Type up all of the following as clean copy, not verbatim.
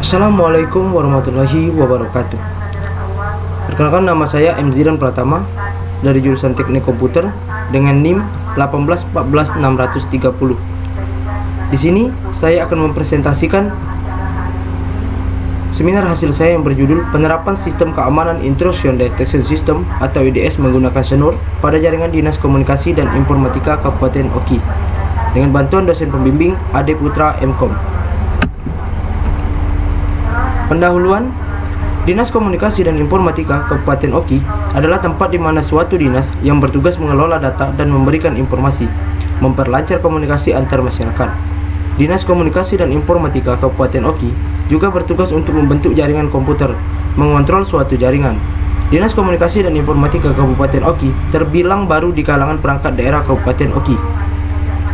Assalamualaikum warahmatullahi wabarakatuh. Perkenalkan, nama saya M. Zidan Pratama dari jurusan Teknik Komputer dengan NIM 1814630. Di sini saya akan mempresentasikan seminar hasil saya yang berjudul Penerapan Sistem Keamanan Intrusion Detection System atau IDS menggunakan SNUR pada jaringan Dinas Komunikasi dan Informatika Kabupaten Oki dengan bantuan dosen pembimbing Ade Putra MKOM. Pendahuluan, Dinas Komunikasi dan Informatika Kabupaten Oki adalah tempat di mana suatu dinas yang bertugas mengelola data dan memberikan informasi, memperlancar komunikasi antar masyarakat. Dinas Komunikasi dan Informatika Kabupaten Oki juga bertugas untuk membentuk jaringan komputer, mengontrol suatu jaringan. Dinas Komunikasi dan Informatika Kabupaten Oki terbilang baru di kalangan perangkat daerah Kabupaten Oki.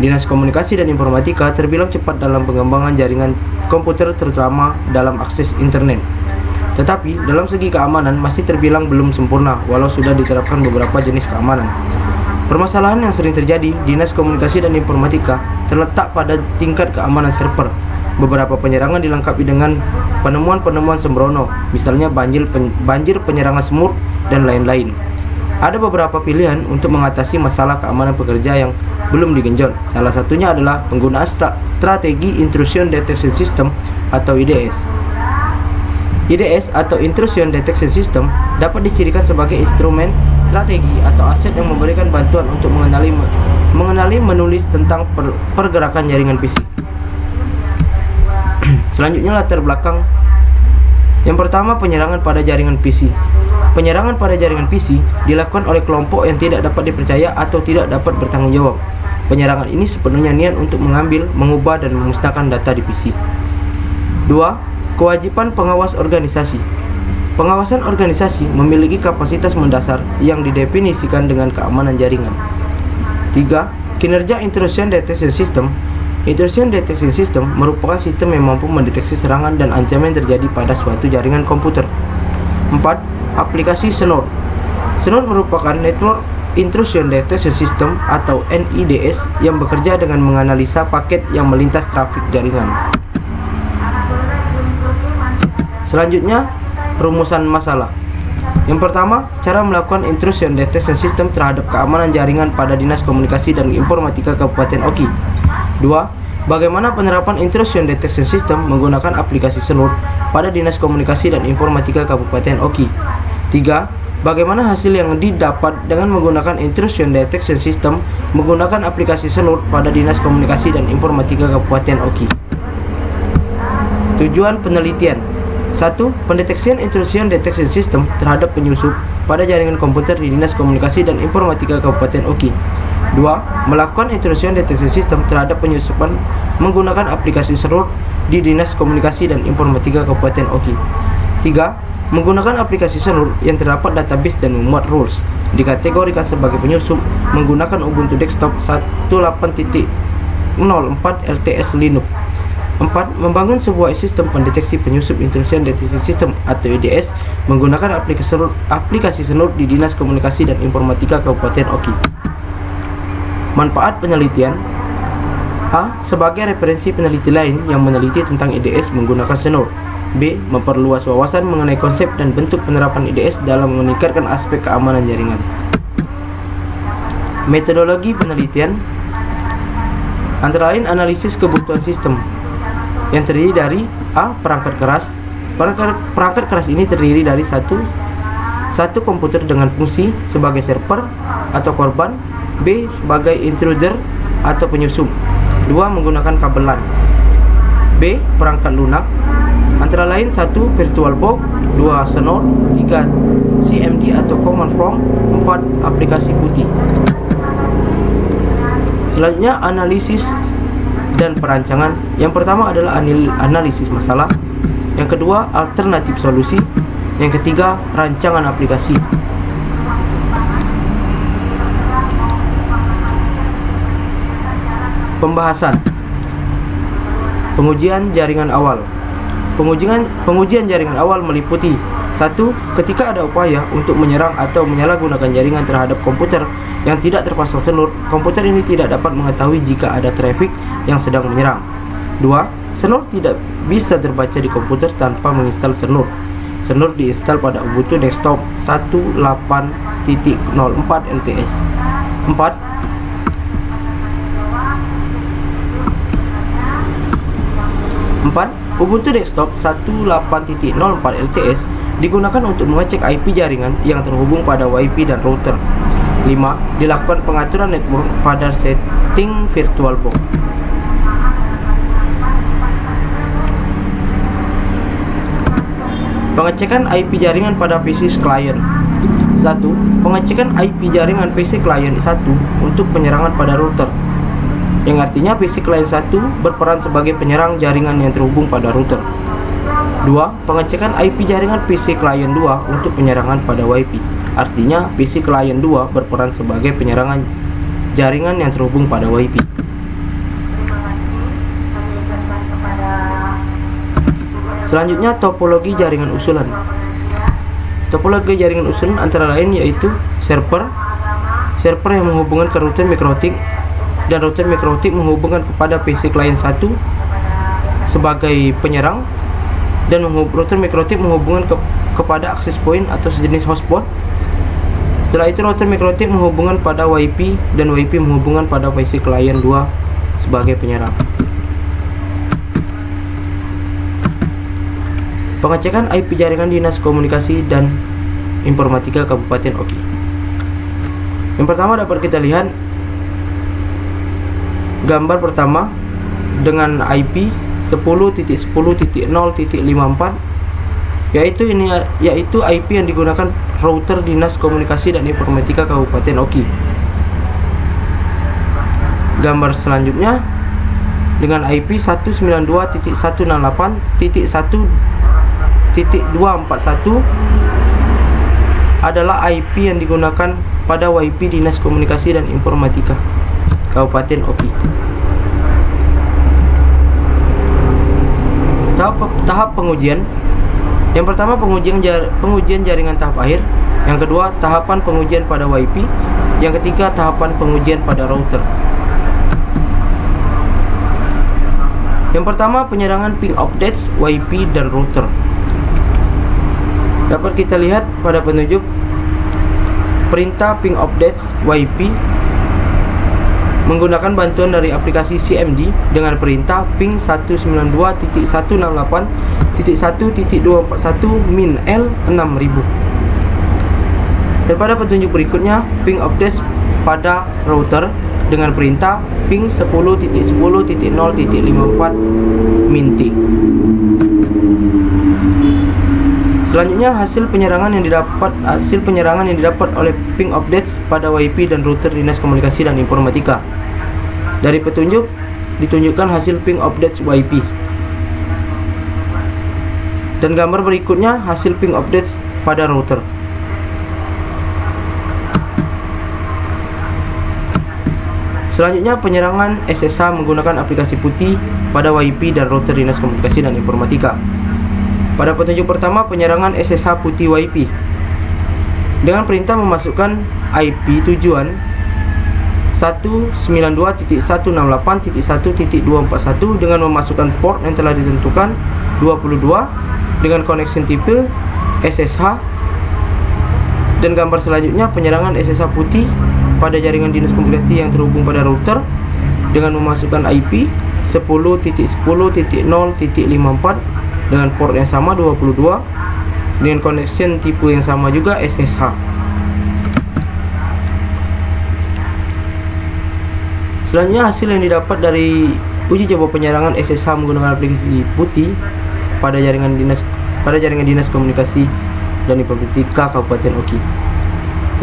Dinas Komunikasi dan Informatika terbilang cepat dalam pengembangan jaringan komputer, terutama dalam akses internet. Tetapi dalam segi keamanan masih terbilang belum sempurna walau sudah diterapkan beberapa jenis keamanan. Permasalahan yang sering terjadi Dinas Komunikasi dan Informatika terletak pada tingkat keamanan server. Beberapa penyerangan dilengkapi dengan penemuan-penemuan sembrono, misalnya banjir penyerangan semut dan lain-lain. Ada beberapa pilihan untuk mengatasi masalah keamanan pekerja yang belum digenjot. Salah satunya adalah penggunaan strategi Intrusion Detection System atau IDS. IDS atau Intrusion Detection System dapat dicirikan sebagai instrumen, strategi, atau aset yang memberikan bantuan untuk mengenali menulis tentang pergerakan jaringan PC. Selanjutnya, latar belakang. Yang pertama, penyerangan pada jaringan PC. Penyerangan pada jaringan PC dilakukan oleh kelompok yang tidak dapat dipercaya atau tidak dapat bertanggung jawab. Penyerangan ini sepenuhnya niat untuk mengambil, mengubah, dan memusnahkan data di PC. 2. Kewajiban pengawas organisasi. Pengawasan organisasi memiliki kapasitas mendasar yang didefinisikan dengan keamanan jaringan. 3. Kinerja Intrusion Detection System. Intrusion Detection System merupakan sistem yang mampu mendeteksi serangan dan ancaman yang terjadi pada suatu jaringan komputer. 4. Aplikasi SNUR. SNUR merupakan Network Intrusion Detection System atau NIDS yang bekerja dengan menganalisa paket yang melintas trafik jaringan. Selanjutnya, rumusan masalah. Yang pertama, cara melakukan Intrusion Detection System terhadap keamanan jaringan pada Dinas Komunikasi dan Informatika Kabupaten Oki. 2. Bagaimana penerapan Intrusion Detection System menggunakan aplikasi SNUR pada Dinas Komunikasi dan Informatika Kabupaten Oki. 3. Bagaimana hasil yang didapat dengan menggunakan Intrusion Detection System menggunakan aplikasi SNUR pada Dinas Komunikasi dan Informatika Kabupaten Oki. Tujuan penelitian. 1. Pendeteksian Intrusion Detection System terhadap penyusup pada jaringan komputer di Dinas Komunikasi dan Informatika Kabupaten Oki. 2. Melakukan Intrusion Detection System terhadap penyusupan menggunakan aplikasi SNUR di Dinas Komunikasi dan Informatika Kabupaten Oki. 3. Menggunakan aplikasi SNUR yang terdapat database dan memuat rules, dikategorikan sebagai penyusup menggunakan Ubuntu Desktop 18.04 LTS Linux. 4. Membangun sebuah sistem pendeteksi penyusup Intrusion Detection System atau IDS menggunakan aplikasi SNUR di Dinas Komunikasi dan Informatika Kabupaten Oki. Manfaat penelitian. A. Sebagai referensi peneliti lain yang meneliti tentang IDS menggunakan SNUR. B. Memperluas wawasan mengenai konsep dan bentuk penerapan IDS dalam meningkatkan aspek keamanan jaringan. Metodologi penelitian antara lain analisis kebutuhan sistem yang terdiri dari A. Perangkat keras. Perangkat keras ini terdiri dari satu komputer dengan fungsi sebagai server atau korban. B. Sebagai intruder atau penyusup. 2. Menggunakan kabel LAN. B. Perangkat lunak antara lain 1. VirtualBox, 2. SNUR, 3. CMD atau Command Prompt, 4. Aplikasi putih. Selanjutnya, analisis dan perancangan. Yang pertama adalah analisis masalah. Yang kedua, alternatif solusi. Yang ketiga, rancangan aplikasi. Pembahasan. Pengujian jaringan awal. Pengujian jaringan awal meliputi 1. Ketika ada upaya untuk menyerang atau menyalahgunakan jaringan terhadap komputer yang tidak terpasang SNUR, komputer ini tidak dapat mengetahui jika ada traffic yang sedang menyerang. 2. Snur tidak bisa terbaca di komputer tanpa menginstal Snur. Snur diinstal pada Ubuntu Desktop 18.04 LTS. 4. Ubuntu Desktop 18.04 LTS digunakan untuk mengecek IP jaringan yang terhubung pada WiFi dan router. 5. Dilakukan pengaturan network pada setting VirtualBox. Pengecekan IP jaringan pada PC klien. 1. Pengecekan IP jaringan PC klien 1 untuk penyerangan pada router, yang artinya PC klien 1 berperan sebagai penyerang jaringan yang terhubung pada router. 2. Pengecekan IP jaringan PC klien 2 untuk penyerangan pada WiFi, artinya PC klien 2 berperan sebagai penyerangan jaringan yang terhubung pada WiFi. Selanjutnya, topologi jaringan usulan. Topologi jaringan usulan antara lain yaitu server yang menghubungkan ke router mikrotik, dan router mikrotik menghubungkan kepada PC klien 1 sebagai penyerang, dan router mikrotik menghubungkan kepada access point atau sejenis hotspot. Setelah itu router mikrotik menghubungkan pada WiFi, dan WiFi menghubungkan pada PC klien 2 sebagai penyerang. Pengecekan IP jaringan Dinas Komunikasi dan Informatika Kabupaten Oki. Yang pertama dapat kita lihat gambar pertama dengan IP 10.10.0.54, yaitu IP yang digunakan router Dinas Komunikasi dan Informatika Kabupaten Oki. Gambar selanjutnya dengan IP 192.168.1.241 adalah IP yang digunakan pada WiFi Dinas Komunikasi dan Informatika Kabupaten Oki. Tahap pengujian. Yang pertama pengujian jaringan tahap akhir. Yang kedua tahapan pengujian pada WiFi. Yang ketiga tahapan pengujian pada router. Yang pertama penyerangan ping updates WiFi dan router. Dapat kita lihat pada petunjuk perintah ping updates WiFi menggunakan bantuan dari aplikasi CMD dengan perintah ping 192.168.1.241 min L 6000. Dan pada petunjuk berikutnya ping updates pada router dengan perintah ping 10.10.0.54 min T. Selanjutnya hasil penyerangan yang didapat oleh ping updates pada WiFi dan router Dinas Komunikasi dan Informatika. Dari petunjuk ditunjukkan hasil ping updates WiFi. Dan gambar berikutnya hasil ping updates pada router. Selanjutnya penyerangan SSH menggunakan aplikasi putih pada WiFi dan router Dinas Komunikasi dan Informatika. Pada petunjuk pertama penyerangan SSH putih WiFi dengan perintah memasukkan IP tujuan 192.168.1.241 dengan memasukkan port yang telah ditentukan 22 dengan connection tipe SSH. Dan gambar selanjutnya penyerangan SSH putih pada jaringan Dinas Komunikasi yang terhubung pada router dengan memasukkan IP 10.10.0.54 dengan port yang sama 22 dengan connection tipe yang sama juga SSH. Selanjutnya hasil yang didapat dari uji coba penyerangan SSH menggunakan aplikasi putih pada jaringan Dinas Komunikasi dan Informatika Kabupaten Oki.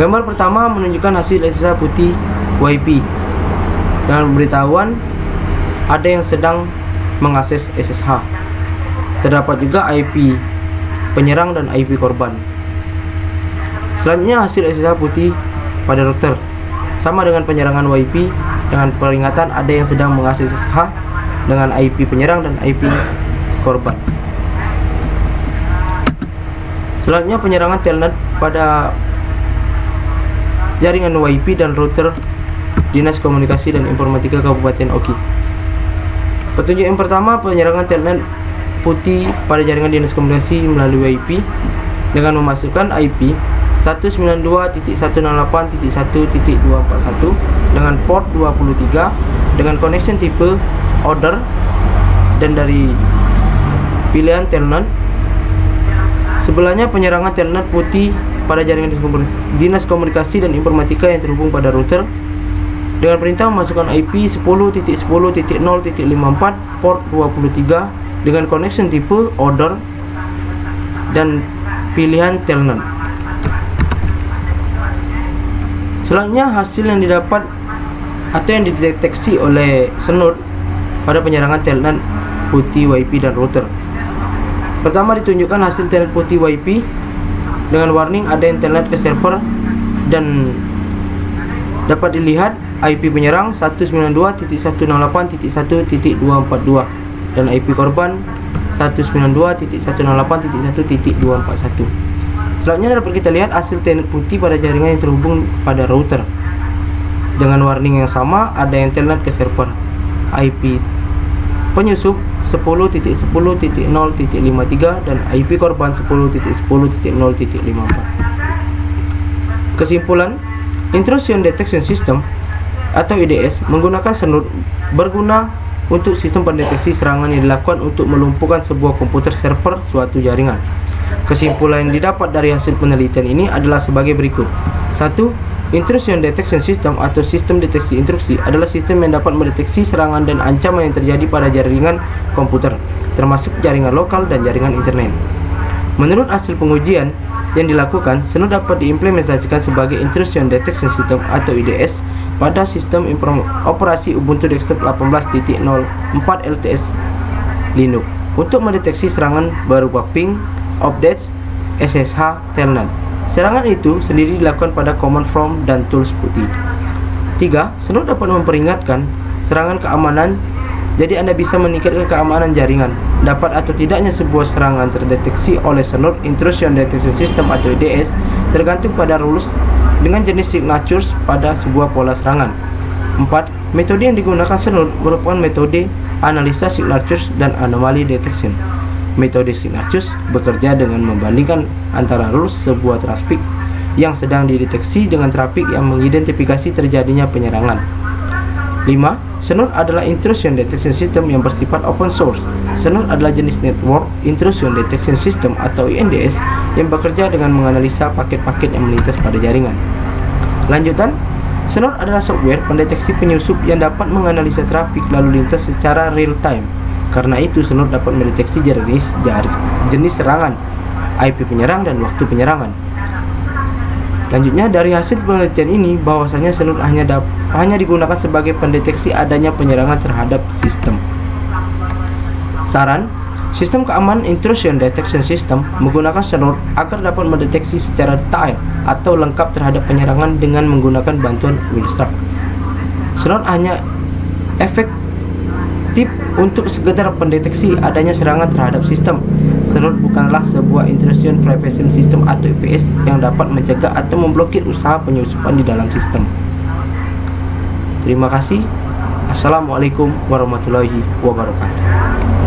Gambar pertama menunjukkan hasil SSH putih WiFi dengan pemberitahuan ada yang sedang mengakses SSH. Terdapat juga IP penyerang dan IP korban. Selanjutnya hasil SSH putih pada router sama dengan penyerangan WiFi dengan peringatan ada yang sedang mengakses SSH dengan IP penyerang dan IP korban. Selanjutnya penyerangan telnet pada jaringan WiFi dan router Dinas Komunikasi dan Informatika Kabupaten Oki. Petunjuk yang pertama, penyerangan telnet putih pada jaringan dinas komunikasi melalui WiFi dengan memasukkan IP 192.168.1.241 dengan port 23 dengan connection tipe order dan dari pilihan telnet. Sebelahnya penyerangan telnet putih pada jaringan dinas komunikasi dan informatika yang terhubung pada router dengan perintah memasukkan IP 10.10.0.54 port 23 dengan connection tipe order dan pilihan telnet. Selanjutnya hasil yang didapat atau yang dideteksi oleh Snort pada penyerangan telnet putih WiFi dan router. Pertama, ditunjukkan hasil telnet putih WiFi dengan warning ada internet ke server dan dapat dilihat IP penyerang 192.168.1.242 dan IP korban 192.168.1.241. Selanjutnya dapat kita lihat hasil telnet putih pada jaringan yang terhubung pada router dengan warning yang sama, ada yang telnet ke server IP penyusup 10.10.0.53 dan IP korban 10.10.0.54. Kesimpulan, Intrusion Detection System atau IDS menggunakan Snort berguna untuk sistem pendeteksi serangan yang dilakukan untuk melumpuhkan sebuah komputer server suatu jaringan. Kesimpulan yang didapat dari hasil penelitian ini adalah sebagai berikut. 1. Intrusion Detection System atau sistem deteksi intrusi adalah sistem yang dapat mendeteksi serangan dan ancaman yang terjadi pada jaringan komputer, termasuk jaringan lokal dan jaringan internet. Menurut hasil pengujian yang dilakukan, Snort dapat diimplementasikan sebagai Intrusion Detection System atau IDS pada sistem operasi Ubuntu Desktop 18.04 LTS Linux untuk mendeteksi serangan berupa ping, updates, SSH, telnet. Serangan itu sendiri dilakukan pada command from dan tools putih. 3. Snort dapat memperingatkan serangan keamanan, jadi Anda bisa meningkatkan keamanan jaringan. Dapat atau tidaknya sebuah serangan terdeteksi oleh Snort Intrusion Detection System atau IDS tergantung pada rules dengan jenis signatures pada sebuah pola serangan. 4. Metode yang digunakan Snort merupakan metode analisa signatures dan anomaly detection. Metode signatures bekerja dengan membandingkan antara rules sebuah trafik yang sedang dideteksi dengan trafik yang mengidentifikasi terjadinya penyerangan. 5. Snort adalah Intrusion Detection System yang bersifat open source. Snort adalah jenis Network Intrusion Detection System atau INDS yang bekerja dengan menganalisa paket-paket yang melintas pada jaringan. Lanjutan, Snort adalah software pendeteksi penyusup yang dapat menganalisa trafik lalu lintas secara real time. Karena itu, Snort dapat mendeteksi jenis serangan, IP penyerang, dan waktu penyerangan. Selanjutnya, dari hasil penelitian ini bahwasanya Snort hanya digunakan sebagai pendeteksi adanya penyerangan terhadap sistem. Saran, sistem keamanan Intrusion Detection System menggunakan Snort agar dapat mendeteksi secara detail atau lengkap terhadap penyerangan dengan menggunakan bantuan Winstruct. Snort hanya efektif untuk sekedar pendeteksi adanya serangan terhadap sistem. Snort bukanlah sebuah Intrusion Prevention System atau IPS yang dapat mencegah atau memblokir usaha penyusupan di dalam sistem. Terima kasih. Assalamualaikum warahmatullahi wabarakatuh.